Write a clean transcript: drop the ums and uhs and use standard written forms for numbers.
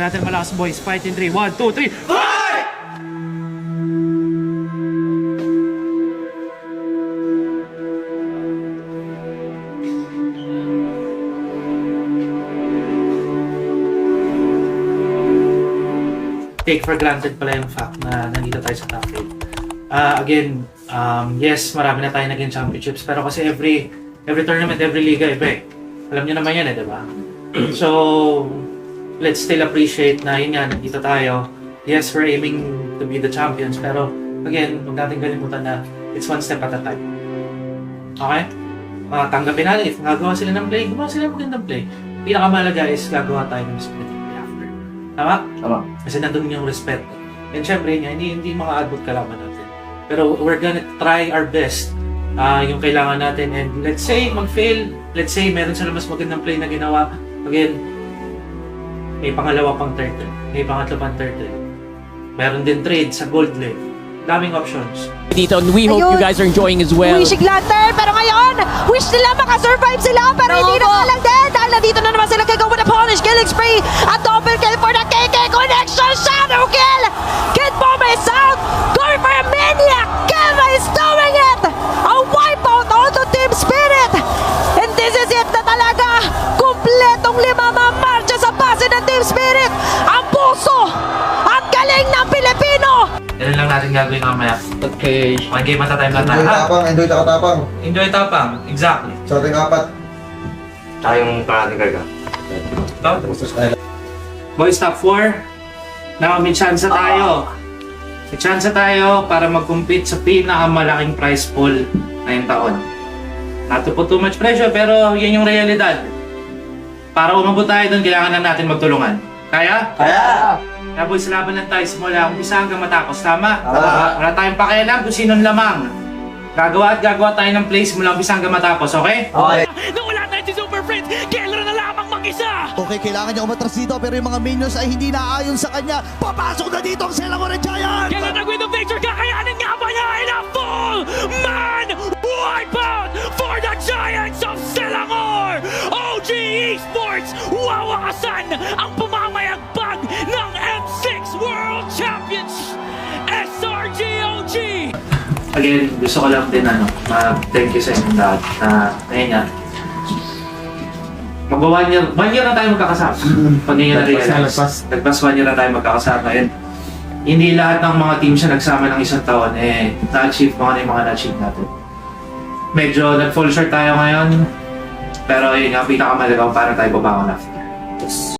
na natin malakas boys. Fight in 3. 1, 2, 3. Fight! Take for granted pala yung fact na nandito tayo sa top 8. Again, yes, marami na tayo naging championships, pero kasi every tournament, every liga, iba eh. Alam nyo naman yan eh, di ba? So, let's still appreciate na yun nga, nandito tayo. Yes, we're aiming to be the champions, pero again, huwag natin kalimutan na it's one step at a time. Okay? Tanggapin natin, if gagawa sila ng play, gumawa sila ng magandang play. Pinakamalaga is gagawa tayo ng split play after. Tama? Tama. Kasi nandun yung respect. And syempre, hindi maka-advocate kalaban natin. Pero we're gonna try our best yung kailangan natin. And let's say mag-fail, let's say meron sila mas magandang play na ginawa. Again, may pangalawa pang turtle, may pangatlo pang turtle. Meron din trade sa gold lane. Daming options. Dito, and we hope you guys are enjoying as well. Wishing lantern, pero ngayon, wish nila makasurvive sila, pero hindi na nga lang din. Dahil nandito na naman sila gagawa ng punish killing spree. A double kill for the KK Connection. Shadow kill! Kid Bomb is out! Going for a maniac! Keva is doing it! A wipeout onto Team Spirit! And this is it na talaga! Kumpletong 5 mamarcha sa base ng Team Spirit! Ang puso at galing ng Pilipino! Yan lang natin gagawin mamaya. Okay. One game at a time lang tayo. Enjoy tapang. Enjoy tapang. Exactly. Sa ating apat. Tsaka yung parating karga. Boys, top 4. Now, may chance tayo. May chance tayo para mag-compete sa pinakamalaking prize pool ngayong taon. Not to put too much pressure, pero yan yung realidad. Para umabot tayo doon, kailangan na natin magtulungan. Kaya? Kaya! Kaya boys, laban lang tayo simula umpisa hanggang matapos. Tama? Tama. Wala tayong pakialam kung sinong lamang. Gagawa tayo ng play simula umpisa hanggang matapos, okay? Okay. Nawala tayo si Super Friends. Kailan na lamang mag-isa. Okay, kailangan niya umatras dito pero yung mga minions ay hindi naayon sa kanya. Papasok na dito ang Selangor Giant! Kailan nag-win the victor? Kakayanin nga ba niya? In a full man wipeout for the Giants of Selangor! OG Esports, wawakasan ang pumamayagbag ng M6 World Champions SRGOG! Again, gusto ko lang din mag-thank you sa inyong lahat na ngayon nga. One year na tayo magkakasama. Pag ngayon na-realize. Nagpas 1 year na tayo magkakasama. And hindi lahat ng mga team siya nagsama ng isang taon, na-achieve mga yung mga na-achieve natin. Medyo nag-fall short tayo ngayon. Pero yun nga, pinakamalaga para tayo babangon after.